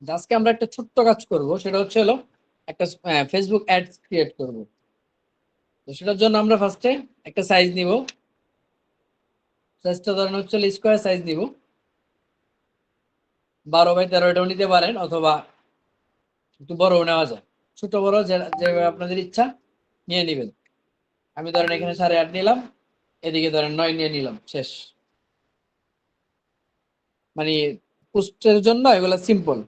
আজকে আমরা একটা ছোট্ট কাজ করব, সেটা হলো একটা ফেসবুক অ্যাডস ক্রিয়েট করব। তো সেটার জন্য আমরা ফার্স্টে একটা সাইজ নিব। সাইজটা ধরেন স্কোয়ার সাইজ নিব, 12 বাই 13 এটাও নিতে পারেন, অথবা একটু বড়ও নেওয়া যায়। ছোট বড় যেভাবে আপনাদের ইচ্ছা নিয়ে নেবেন। আমি ধরেন এখানে 8.5 নিলাম, এদিকে ধরেন 9 নিয়ে নিলাম, শেষ। মানে পোস্টের জন্য এগুলা সিম্পল,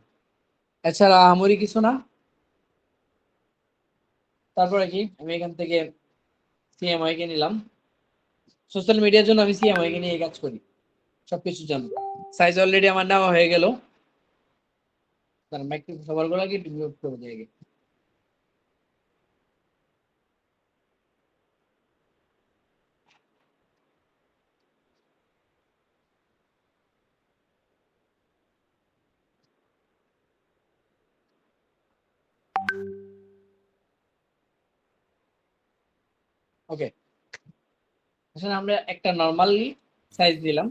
এছাড়া আহামরি কিছু না। তারপরে কি, আমি এখান থেকে সিএমআই কে নিলাম। সোশ্যাল মিডিয়ার জন্য আমি সিএমআই কে নিয়ে কাজ করি সবকিছুর জন্য। সাইজ অলরেডি আমার নেওয়া হয়ে গেল। তার মাইক্রো সবার গুলা কি মিউট করে দিয়ে গে। ওকে, আসলে আমরা একটা নরমালি সাইজ দিলাম।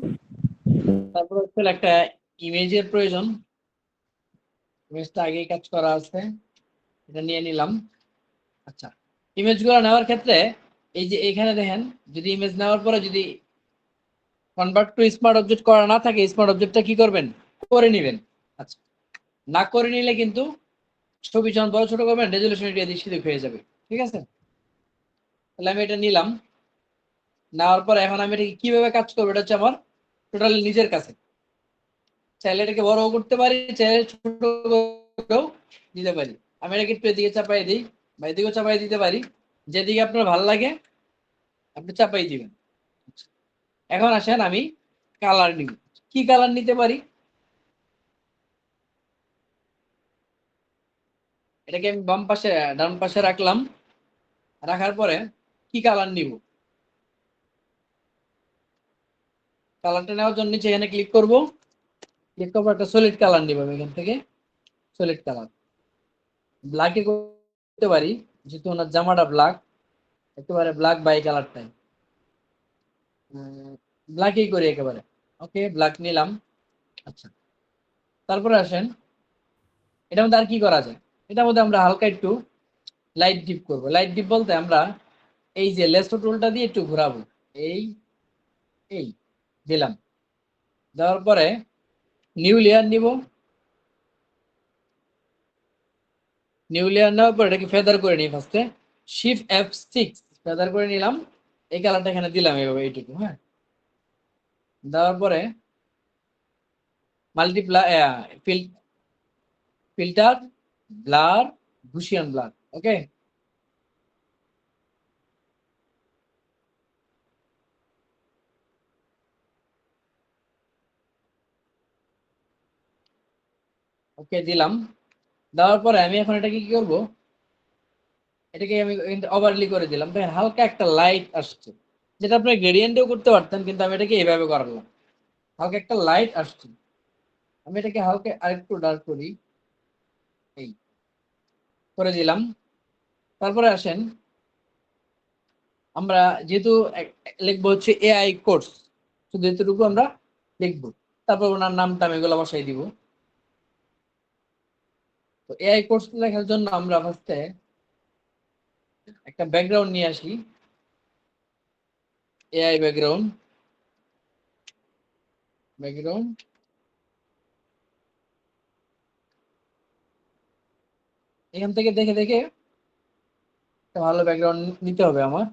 তারপর একটা ইমেজের প্রয়োজন। ইমেজটা আগেই কাজ করা আছে, এটা নিয়ে নিলাম। আচ্ছা, ইমেজ গুলো নেওয়ার ক্ষেত্রে এই যে এখানে দেখেন, যদি ইমেজ নেওয়ার পরে যদি কনভার্ট টু স্মার্ট অবজেক্ট করা না থাকে, স্মার্ট অবজেক্টটা কি করবেন, করে নেবেন। আচ্ছা, না করে নিলে কিন্তু ছবি যখন বড় ছোট করবেন রেজলিউশন এটা দৃষ্টি হয়ে যাবে। ঠিক আছে, তাহলে আমি এটা নিলাম। নেওয়ার পর এখন আমি এটা কিভাবে কাজ করবো, এটা হচ্ছে আমার টোটালি নিজের কাছে। চাইলে এটাকে বড় করতে পারি, চাইলে ছোট করেও দিতে পারি। আমি এটাকে একটু এদিকে চাপাই দিই, বা এদিকেও চাপাই দিতে পারি, যেদিকে আপনার ভালো লাগে আপনি চাপাই দিবেন। এখন আসেন আমি কালার নিব। কি কালার নিতে পারি, এটাকে আমি বাম পাশে ডান পাশে রাখলাম। রাখার পরে কি কালার নিব, কালারটা নেওয়ার জন্য নিচে এখানে ক্লিক করব। ক্লিক করবো, একটা সলিড কালার নিব আমি এখান থেকে। সলিড কালার ব্ল্যাকে করতে পারি, যেহেতু ওনার জামাটা ব্ল্যাক, একেবারে ব্ল্যাক বাই কালারটাই ব্ল্যাকই করি একেবারে। ওকে, ব্ল্যাক নিলাম। আচ্ছা, তারপরে আসেন এটার মধ্যে আর কি করা যায়। এটার মধ্যে আমরা হালকা একটু লাইট ডিপ করব। লাইট ডিপ বলতে আমরা এই যে লেসো টুলটা দিয়ে একটু ঘোরাবো। এই এই দিলাম। দেওয়ার পরে নিউ লেয়ার নিব। নিউ লেয়ার নেওয়ার পর এটাকে ফেদার করে নিই ফার্স্টে। শিফট F6 ফেদার করে নিলাম। এই কালারটা এখানে দিলাম এইভাবে, এইটুকু। হ্যাঁ, দেওয়ার পরে মাল্টিপ্লাই ফিল্টার ব্লার গুশিয়ান ব্লার। ওকে, ওকে দিলাম। দেওয়ার পরে আমি এখন এটাকে কি করব, এটাকে আমি ওভারলি করে দিলাম। দেখেন হালকা একটা লাইট আসছে, যেটা আপনি গ্রেডিয়েন্টেও করতে পারতেন, কিন্তু আমি এটাকে এইভাবে করালাম। হালকা একটা লাইট আসছে, আমি এটাকে হালকা আরেকটু ডার্ক করি। এই করে দিলাম। তারপরে আসেন আমরা যেহেতু লিখবো হচ্ছে এআই কোর্স, শুধু এতটুকু আমরা লিখবো। তারপর ওনার নামটা আমি এগুলো বসাই দিব। তো এআই কোর্স লেখার জন্য আমরা ফার্স্টে একটা ব্যাকগ্রাউন্ড নিয়ে আসি। এআই ব্যাকগ্রাউন্ড, ব্যাকগ্রাউন্ড এখান থেকে দেখে দেখে একটা ভালো ব্যাকগ্রাউন্ড নিতে হবে আমার।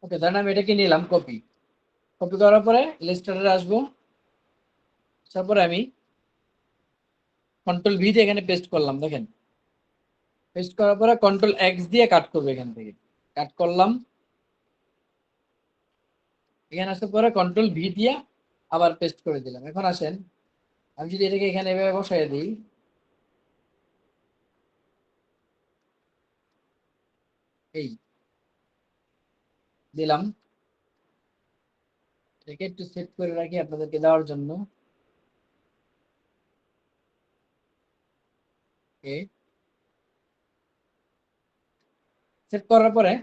ওকে, ধরেন আমি এটাকে নিলাম কপি। কপি করার পরে ইলাস্ট্রেটরে আসবো। তারপরে আমি কন্ট্রোল ভি দিয়ে এখানে পেস্ট করলাম। দেখেন, পেস্ট করার পরে কন্ট্রোল এক্স দিয়ে কাট করবো। এখান থেকে কাট করলাম। এখানে আসার পরে কন্ট্রোল ভি দিয়ে আবার পেস্ট করে দিলাম। এখন আসেন আমি যদি এটাকে এখানে এভাবে বসাই দিই, এই দিলাম। এটাকে একটু সেট করে রাখি আপনাদেরকে দেওয়ার জন্য। সেট করার পরে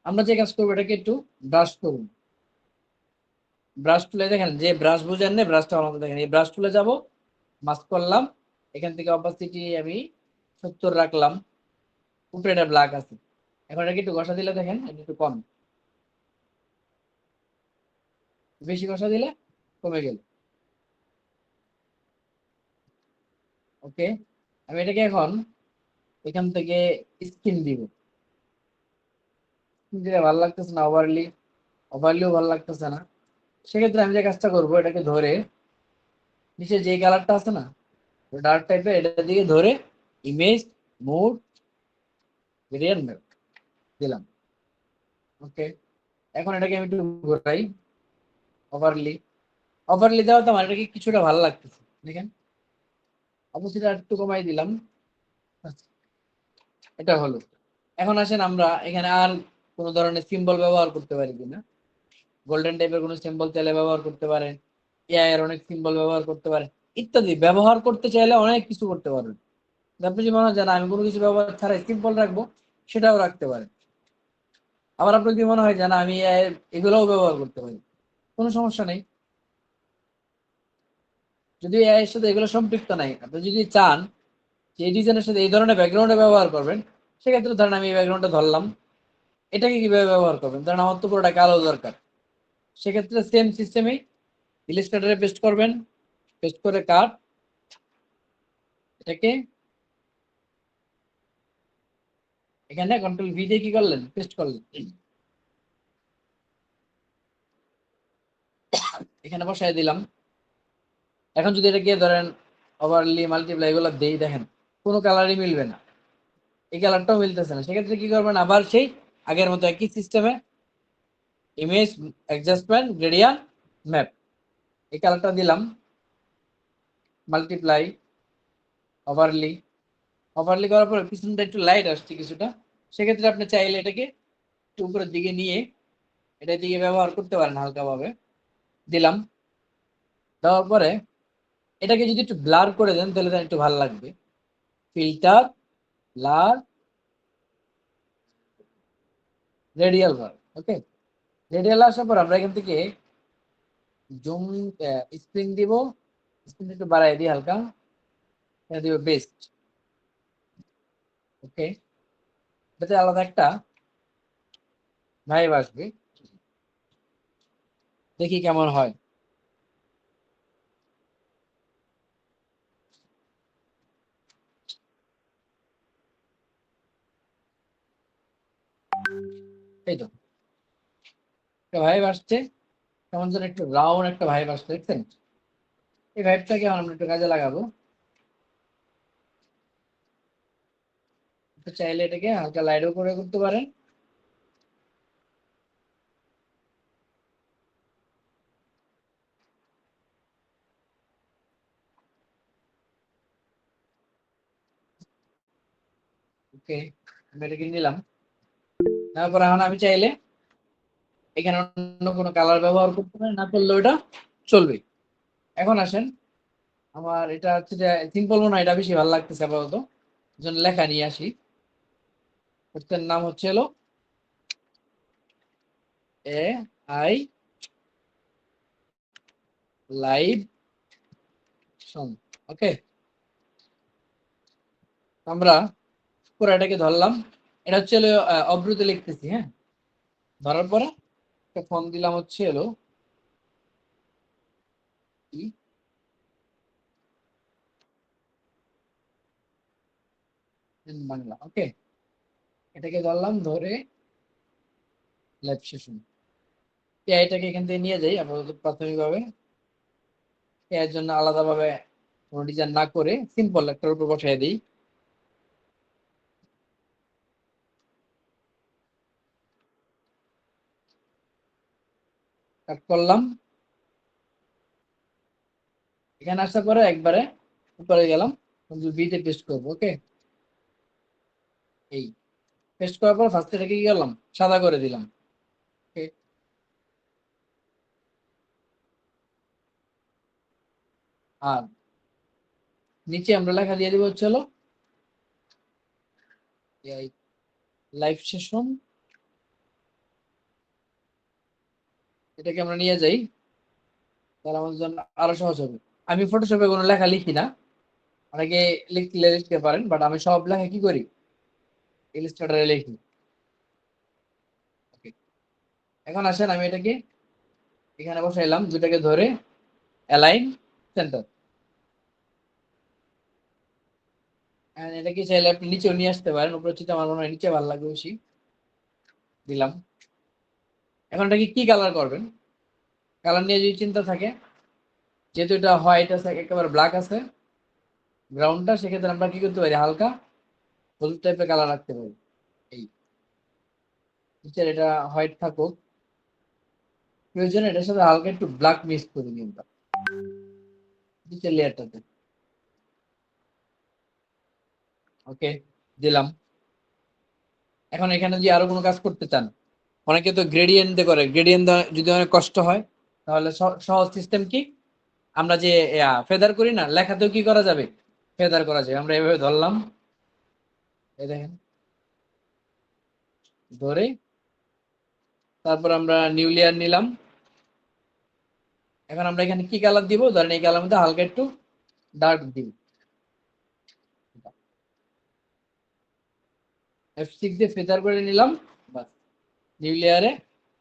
আমরা যে কাজ করবো, এটাকে একটু ব্রাশ করুন। ব্রাশ টুলে দেখেন, যে ব্রাশ বুঝেন না, ব্রাশটা আমাদের দেখেন, এই ব্রাশ টুলে যাব, মাস্ক করলাম, এখান থেকে অপাসিটি আমি 70 রাখলাম, উপরে এটা ব্ল্যাক আছে। এখন এটাকে একটু ঘষা দিলে দেখেন এটা একটু কম, বেশি ঘষা দিলে কমে গেল। ওকে, আমি এটাকে এখন এখান থেকে স্কিন দিব। স্কিন দিলে ভালো লাগতেছে না, ওভারলিও ভালো লাগতেছে না। সেক্ষেত্রে আমি যে কাজটা করবো, এটাকে ধরে নিচে যে কালারটা আছে না, ডার্ক টাইপের, এটা দিকে ধরে ইমেজ মোড ভেরিয়েন্ট দিলাম। ওকে, এখন এটাকে আমি একটু ঘোরাই, ওভারলি। ওভারলি দেওয়া তো আমার এটাকে কিছুটা ভালো লাগতেছে, দেখেন। অবশ্যই একটু কমাই দিলাম, এটা হলো। এখন আসেন আমরা এখানে আর কোন ধরনের সিম্বল ব্যবহার করতে পারি কিনা। গোল্ডেন টাইপের কোনো সিম্বল চাইলে ব্যবহার করতে পারেন, এআই এর অনেক সিম্বল ব্যবহার করতে পারেন, ইত্যাদি। ব্যবহার করতে চাইলে অনেক কিছু করতে পারবেন। আপনি যদি মনে হয় যে আমি কোনো কিছু ব্যবহার ছাড়াই সিম্পল রাখবো, সেটাও রাখতে পারেন। আবার আপনার যদি মনে হয় যে আমি এআই এগুলোও ব্যবহার করতে পারি, কোনো সমস্যা নেই। যদি এআই এর সাথে এগুলো সম্পৃক্ত নাই, আপনি যদি চান যে এই ডিজাইনের সাথে এই ধরনের ব্যাকগ্রাউন্ডে ব্যবহার করবেন, সেক্ষেত্রে ধরেন আমি এই ব্যাকগ্রাউন্ডটা ধরলাম, এটাকে কিভাবে ব্যবহার করবেন, ধরেন আমার তো পুরোটা কালো দরকার, সেক্ষেত্রে সেম সিস্টেমে ইলাস্ট্রেটরে পেস্ট করবেন, পেস্ট করে কাট, এটাকে এখানে কন্ট্রোল ভি দিয়ে কি করলেন, পেস্ট করলেন, এখানে বসায় দিলাম। এখন যদি এটাকে ধরেন ওভারলি মাল্টিপ্লাই এগুলো দেই, দেখেন কোনো কালারই মিলবে না, এই কালারটাও মিলতেছে না। সেক্ষেত্রে কি করবেন, আবার সেই আগের মতো একই সিস্টেমে ইমেজ অ্যাডজাস্টমেন্ট গ্রেডিয়েন্ট ম্যাপ, এই কালারটা দিলাম, মাল্টিপ্লাই, ওভারলি। ওভারলি করার পরে পিছনটা একটু লাইট আসছে কিছুটা, সেক্ষেত্রে আপনি চাইলে এটাকে একটু উপরের দিকে নিয়ে এটার দিকে ব্যবহার করতে পারেন হালকাভাবে। দিলাম, দেওয়ার পরে এটাকে যদি একটু ব্লার করে দেন তাহলে একটু ভালো লাগবে। ফিল্টার, ব্লার, রেডিয়াল বার। ওকে, রেডিয়াল আসার পর আমরা এখান থেকে জুম স্প্রিং দিব, স্প্রিং একটু বাড়াই দিই হালকা, এটা দিব বেস্ট। ওকে, এটাতে আলাদা একটা ভাইব আসবে, দেখি কেমন হয়। এই তো একটা ভাইব আসছে, কেমন যেন একটু রাউন্ড একটা ভাইব আসছে, দেখছেন? এই ভাইবটাকে আমরা একটু কাজে লাগাবো। তো চাইলে এটাকে হালকা লাইটও করে করতে পারেন। ওকে, আমি এটাকে নিলাম। তারপর এখন আমি চাইলে এখানে অন্য কোনো কালার ব্যবহার করতে পারি, না করলে ওটা চলবে। এখন আসেন, আমার এটা হচ্ছে যে সিম্পল মনে হয়, এটা বেশি ভালো লাগতেছে আপাতত, জন্য লেখা নিয়ে আসি। এটার নাম হচ্ছে হলো এ আই লাইভ সং। ওকে, আমরা পুরো এটাকে ধরলাম, এটা হচ্ছে হলো অব্রুতে লিখতেছি, হ্যাঁ। ধরার পরে একটা ফোন দিলাম, হচ্ছে হলো বাংলা। ওকে, এটাকে ধরলাম, ধরে লাইভ সেশন, এটাকে এখান থেকে নিয়ে যাই আপাতত প্রাথমিকভাবে। এর জন্য আলাদাভাবে কোনো ডিজাইন না করে সিম্পল একটার উপর বসাই দিই। কাট করলাম, এখানে আসার পরে একবারে উপরে গেলাম, বিতে পেস্ট করবো। ওকে, এই পেস্ট করার পর ফার্স্ট এটাকে কি করলাম, সাদা করে দিলাম। Okay, আর নিচে আমরা লেখা দিয়ে দিব হচ্ছে হলো লাইভ সেশন, এটাকে আমরা নিয়ে যাই, তাহলে আমাদের জন্য আরো সহজ হবে। আমি ফটোশপে কোনো লেখা লিখি না, অনেকে লিখতে পারেন, বাট আমি সব লেখা কি করি, ইলাস্ট্রেটরে লিখি। ওকে, এখন আসেন আমি এটাকে এখানে বসাইলাম, দুটাকে ধরে অ্যালাইন সেন্টার। এটাকে চাইলে আপনি নিচেও নিয়ে আসতে পারেন, উপরে চিন্তা আমার মনে হয় নিচে ভালো লাগবে বেশি। দিলাম। এখন এটাকে কি কালার করবেন, কালার নিয়ে যদি চিন্তা থাকে, যেহেতু এটা হোয়াইট আছে, একেবারে ব্ল্যাক আছে গ্রাউন্ডটা, সেক্ষেত্রে আমরা কি করতে পারি, হালকা হলুদ টাইপের কালার রাখতে পারি। এই নিচের এটা হোয়াইট থাকুক, প্রয়োজনে এটার সাথে হালকা একটু ব্ল্যাক মিক্স করে নিন নিচের লেয়ারটাতে। ওকে, দিলাম। এখন এখানে যদি আরো কোনো কাজ করতে চান, অনেকে তো গ্রেডিয়েন্ট দিয়ে করে, গ্রেডিয়েন্ট যদি অনেক কষ্ট হয়, তাহলে সহজ সিস্টেম কি, আমরা যে ফেদার করি না, লেখাতেও কি করা যাবে, ফেদার করা যাবে। আমরা এভাবে ধরলাম, এই দেখেন, ধরে তারপর আমরা নিউ লেয়ার নিলাম। এখন আমরা এখানে কি কালার দিব, ধরেন এই কালার মধ্যে হালকা একটু ডার্ক দিব, F6 দিয়ে ফেদার করে নিলাম, বাস। নিউ লেয়ারে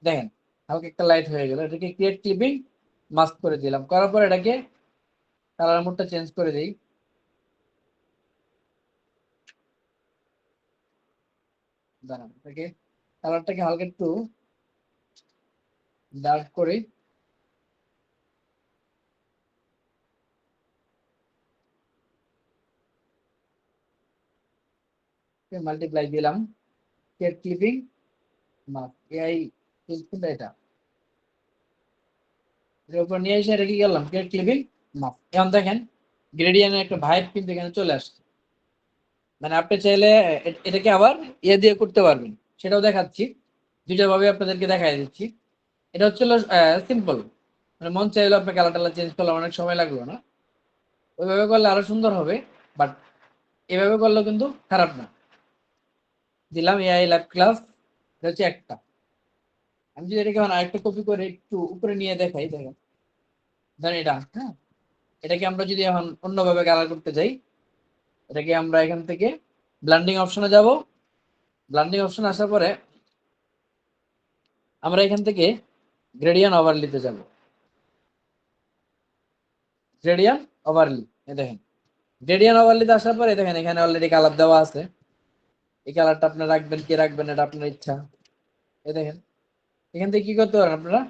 দেখেন হালকা একটা লাইট হয়ে গেল, এটাকে ক্রিয়েট ক্লিপিং মাস্ক করে দিলাম, করার পর এটাকে কালার মোডটা চেঞ্জ করে দিই। দাঁড়ান, এটাকে কালারটাকে হালকা একটু ডার্ক করে, মাল্টিপ্লাই দিলাম, ক্রিয়েট ক্লিপিং মাস্ক, এআই কোনটা, এটা এর উপর নিয়ে এসে রেখে গেলাম ক্রিয়েট ক্লিপিং মাস্ক। এখন দেখেন গ্রেডিয়েন্টের একটা ভাইব কিন্তু এখানে চলে আসছে। মানে আপনি চাইলে এটাকে আবার ইয়ে দিয়ে করতে পারবেন, সেটাও দেখাচ্ছি, দুইটা ভাবে আপনাদেরকে দেখাই দিচ্ছি। এটা হচ্ছে সিম্পল, মানে মন চাইলে আপনি কালার টালার চেঞ্জ করলে অনেক সময় লাগলো না, ওইভাবে করলে আরো সুন্দর হবে, বাট এভাবে করলেও কিন্তু খারাপ না। দিলাম এআই ল্যাব ক্লাস, এটা হচ্ছে একটা। আমি যদি এটাকে আরেকটা কপি করে একটু উপরে নিয়ে দেখাই, দেখেন ধরেন এটা, হ্যাঁ, এটাকে আমরা যদি এখন অন্যভাবে কালার করতে চাই, এটাকে আমরা এখান থেকে ব্লেন্ডিং অপশনে যাব, ব্লেন্ডিং অপশন আসার পরে আমরা এখান থেকে গ্রেডিয়েন্ট ওভারলিতে যাব, গ্রেডিয়েন্ট ওভারলি, দেখেন গ্রেডিয়েন্ট ওভারলিতে আসার পরে দেখেন এখানে অলরেডি কালার দেওয়া আছে, এই কালারটা আপনারা রাখবেন কি রাখবেন এটা আপনার ইচ্ছা। এই দেখেন এখান থেকে কি করতে পারেন, আপনারা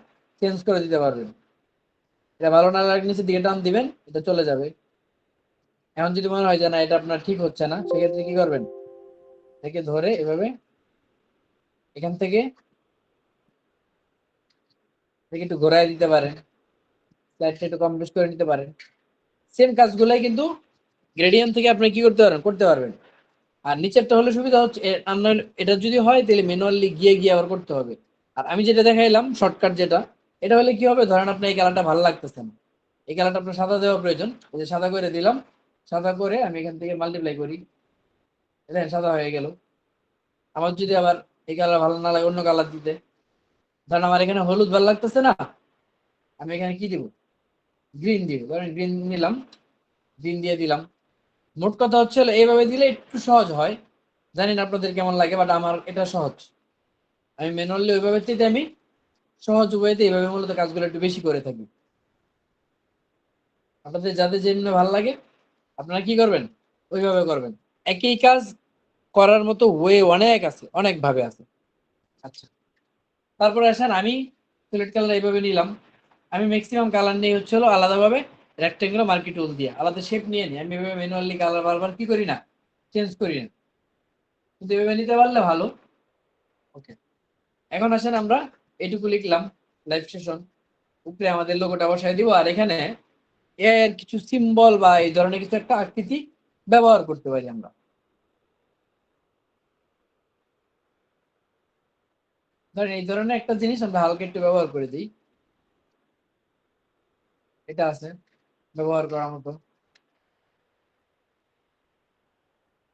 চেঞ্জ করে দিতে পারবেন, এটা ভালো না লাগলে নিচের দিকে টান দিবেন, এটা চলে যাবে। এখন যদি মনে হয় যে না এটা আপনার ঠিক হচ্ছে না, সেক্ষেত্রে কি করবেন, থেকে ধরে এভাবে এখান থেকে একটু ঘোরায় দিতে পারেন, স্লাইডটা একটু কমপ্রেস করে নিতে পারেন। সেম কাজগুলাই কিন্তু গ্রেডিয়েন্ট থেকে আপনি কি করতে পারবেন, করতে পারবেন। আর নিচেরটা হলে সুবিধা হচ্ছে এটা যদি হয় তাহলে ম্যানুয়ালি গিয়ে গিয়ে আবার করতে হবে। আর আমি যেটা দেখাইলাম শর্টকাট যেটা, এটা হলে কি হবে, ধরেন আপনার এই কালারটা ভালো লাগতেছে না, এই কালারটা আপনার সাদা দেওয়া প্রয়োজন, এই যে সাদা করে দিলাম, সাদা করে আমি এখান থেকে মাল্টিপ্লাই করি, দেখেন সাদা হয়ে গেল। আমার যদি আবার এই কালার ভালো না লাগে, অন্য কালার দিতে, ধরেন আমার এখানে হলুদ ভালো লাগতেছে না, আমি এখানে কি দিব, গ্রিন দিব, ধরেন গ্রিন নিলাম, গ্রিন দিয়ে দিলাম। মোট কথা হচ্ছে হলো এইভাবে দিলে একটু সহজ হয়, জানি না আপনাদের কেমন লাগে, বাট আমার এটা সহজ। আমি ম্যানুয়ালি ওইভাবে চাইতে আমি সহজ ওয়েতে এইভাবে মূলত কাজগুলো একটু বেশি করে থাকি। আপনাদের যাদের যেমনি ভালো লাগে আপনারা কি করবেন, ওইভাবে করবেন। একই কাজ করার মতো ওয়ে অনেক আছে, অনেক ভাবে আছে। আচ্ছা, তারপরে আসেন আমি সিলেক্ট কালার এইভাবে নিলাম, আমি ম্যাক্সিমাম কালার নিয়ে হচ্ছে হলো আলাদাভাবে রেক্টেঙ্গুলার মার্কি টুল দিয়ে আলাদা শেপ নিয়ে নিই, আমি এভাবে ম্যানুয়ালি কালার বারবার কি করি না, চেঞ্জ করি না, কিন্তু এভাবে নিতে পারলে ভালো। ওকে, এখন আসেন আমরা এটুকু লিখলাম লাইভ সেশন, উপরে আমাদের লোগোটা বসাই দিব, আর এখানে এর কিছু সিম্বল বা এই ধরনের কিছু একটা আকৃতি ব্যবহার করতে পারি আমরা। ধরেন এই ধরনের একটা জিনিস আমরা হালকা একটু ব্যবহার করে দিই, এটা আছে, ব্যবহার করার মতো।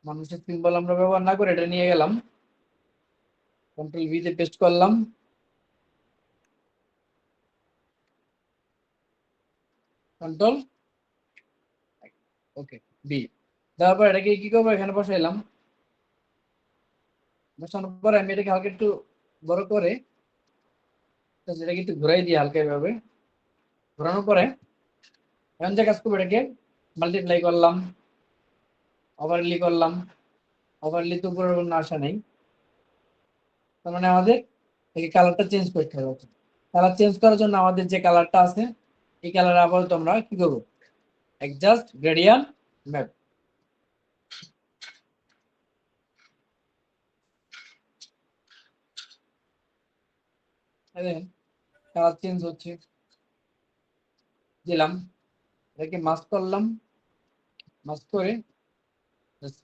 মানুষের সিম্বল আমরা ব্যবহার না করে এটা নিয়ে গেলাম, কন্ট্রোল ভি তে পেস্ট করলাম, কন্ট্রোল ওকে বি। তারপর এটাকে কি করবো, এখানে বসাইলাম। বসানোর পরে আমি এটাকে হালকা একটু বড় করে যেটাকে একটু ঘুরাই দিই হালকা এভাবে। ঘোরানোর পরে এখন যে কাজ করবো, এটাকে মাল্টিপ্লাই করলাম, ওভারলি করলাম। ওভারলি তো উপরের কোনো আসা নেই, তার মানে আমাদের এই কালারটা চেঞ্জ করতে হবে। কালার চেঞ্জ করার জন্য আমাদের যে কালারটা আছে এই কালার আপাতত আমরা কি করবো, adjust gradient map. Colour change হচ্ছে, দিলাম, এটাকে মাস্ক করলাম, মাস্ক করে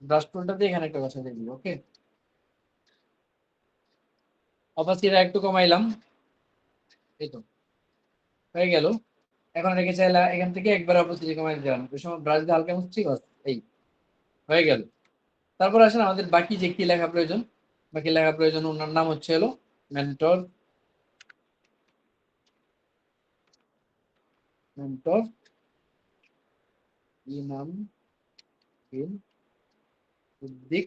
ব্রাশ টুলটা দিয়ে এখানে একটা বসা দিয়ে দিব। ওকে, অপাসিটিটা একটু কমাইলাম, এই তো হয়ে গেল। এখন রেখে চাইলে এখান থেকে একবার অপাসিটি কমাই দিলাম, ওই সময় ব্রাশ দিয়ে হালকা মুছছি, বাস এই হয়ে গেল। তারপর আসেন আমাদের বাকি যে কি লেখা প্রয়োজন। বাকি লেখা প্রয়োজন, ওনার নাম হচ্ছে হলো মেন্টর। মেন্টর ইমাম বিন সিদ্দিক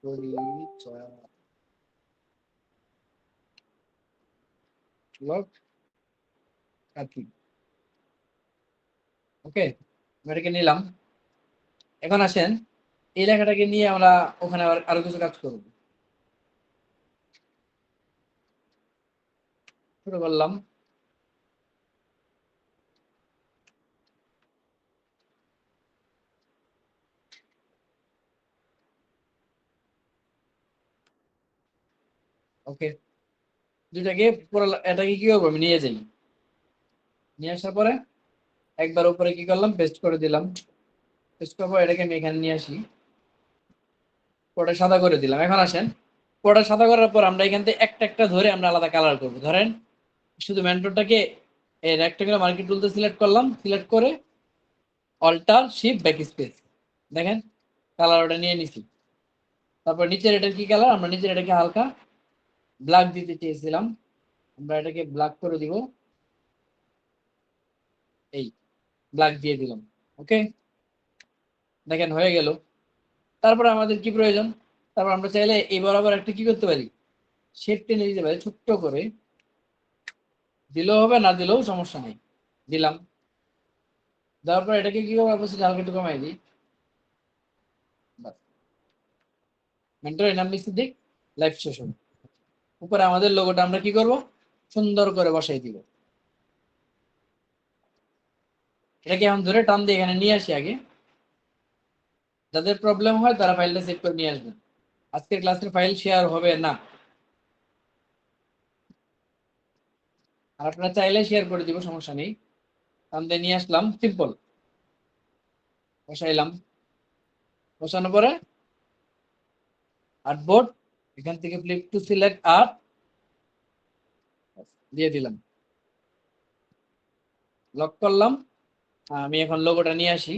পরিচালক কাকি। ওকে, এটাকে নিলাম। এখন আসেন এই লেখাটাকে নিয়ে আমরা ওখানে আরো কিছু কাজ করব। শুরু করলাম, ওকে। দুইটাকে পুরো এটাকে কি করবো, আমি নিয়ে যাই। নিয়ে আসার পরে একবার উপরে কি করলাম, পেস্ট করে দিলাম। পেস্ট করার পর এটাকে আমি এখানে নিয়ে আসি, পুরোটা সাদা করে দিলাম। এখন আসেন পুরোটা সাদা করার পর আমরা এখান থেকে একটা একটা ধরে আমরা আলাদা কালার করবো। ধরেন শুধু মেন্টরটাকে এই রেক্টাঙ্গুলার মার্কিং টুলতে সিলেক্ট করলাম, সিলেক্ট করে অল্টার শিফট ব্যাক স্পেস, দেখেন কালার ওটা নিয়ে নিছি। তারপর নিচের এটার কি কালার, আমরা নিচের এটাকে হালকা ব্ল্যাক দিতে চেয়েছিলাম, আমরা এটাকে ব্ল্যাক করে দিব, এই ব্ল্যাক দিয়ে দিলাম। ওকে, দেখেন হয়ে গেল। তারপর আমাদের কি প্রয়োজন, তারপর আমরা চাইলে এই বরাবর একটা কি করতে পারি, শেপ টেনে দিতে পারি ছোট্ট করে, দিলেও হবে না দিলেও সমস্যা নেই, দিলাম। দেওয়ার পর এটাকে কি করবো, অবশ্যই হালকা একটু কমাই দিই। মেন্টর নাম লিখতে দিক লাইভ সেশন। উপরে আমাদের লোগোটা আমরা কি করব, সুন্দর করে বসাই দিব। এটাকে এখন ধরে টান দিয়ে এখানে নিয়ে আসি আগে। যাদের প্রবলেম হয় তারা ফাইলটা সেভ করে নিয়ে আসবেন, আজকের ক্লাসের ফাইল শেয়ার হবে না। আর আপনারা চাইলে শেয়ার করে দিব, সমস্যা নেই। টান দিয়ে নিয়ে আসলাম, সিম্পল বসাইলাম। বসানোর পরে আর্টবোর্ড, এখান থেকে ফ্লিপ টু সিলেক্ট আর্ট দিয়ে দিলাম, লক করলাম। আমি এখন লোগোটা নিয়ে আসি।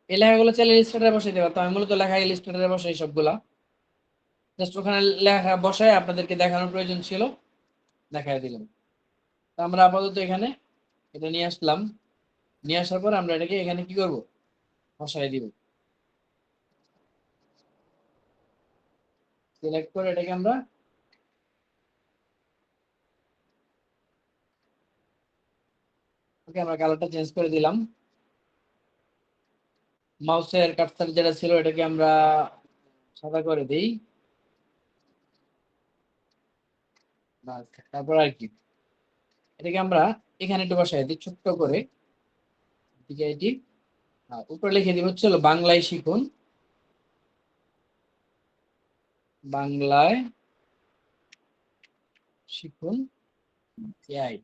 এই লেখাগুলো চাইলে ইলিস্ট্রেটরে বসাই দেবো, তো আমি মূলত লেখা ইলিস্ট্রেটরে বসাই সবগুলা। জাস্ট ওখানে লেখা বসায় আপনাদেরকে দেখানোর প্রয়োজন ছিল, দেখাই দিলাম। তো আমরা আপাতত এখানে এটা নিয়ে আসলাম। নিয়ে আসার পর আমরা এটাকে এখানে কি করব, বসাই দিব। সিলেক্ট করে এটাকে আমরা ওকে, আমরা কালারটা চেঞ্জ করে দিলাম। মাউসের কার্সার যেটা ছিল এটাকে আমরা সাদা করে দিই, তারপর আর কি এটাকে আমরা এখানে একটু বসাই দিই ছোট্ট করে। ঠিক আছে, এটি উপরে লিখে দিব হচ্ছে হলো বাংলায় শিখুন, বাংলায় শিখুন এআই।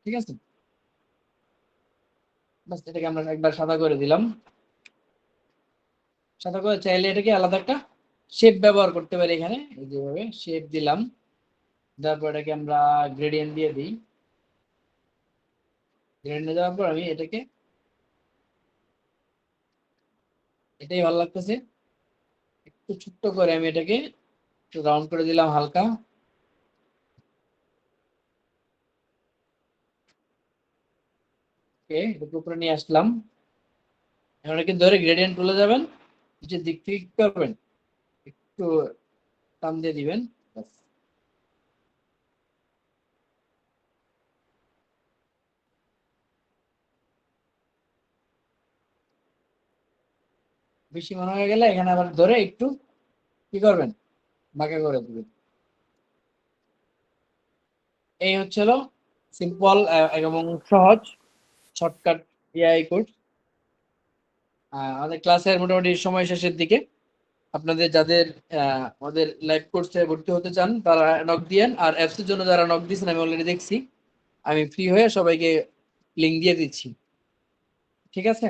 ঠিক আছে, বাস এটাকে আমরা একবার সাদা করে দিলাম। সাদা করে চাইলে এটাকে আলাদা একটা শেপ ব্যবহার করতে পারি এখানে, এই যেভাবে শেপ দিলাম, তারপর এটাকে আমরা গ্রেডিয়েন্ট দিয়ে দিই। গ্রেডিয়েন্ট দেওয়ার পর আমি এটাকে, এটাই ভালো লাগতেছে, একটু ছোট্ট করে আমি এটাকে রাউন্ড করে দিলাম হালকা। ওকে, এটাকে উপরে নিয়ে আসলাম। এখন এটাকে ধরে গ্রেডিয়েন্ট তুলে যাবেন, নিচের দিক থেকে কি করবেন, একটু টান দিয়ে দিবেন। ব্যাস। বেশি মনে হয়ে গেলে এখানে আবার ধরে একটু কি করবেন, বাঁকা করে দিবেন। এই হচ্ছিল সিম্পল এবং সহজ শর্টকাট এআই কোর্স। আমাদের ক্লাসের মোটামুটি সময় শেষের দিকে। আপনাদের যাদের আমাদের লাইভ কোর্সে ভর্তি হতে চান তারা নক দিয়েন, আর অ্যাপস এর জন্য যারা নক দিয়েছেন আমি অলরেডি দেখছি, আমি ফ্রি হয়ে সবাইকে লিংক দিয়ে দিচ্ছি। ঠিক আছে।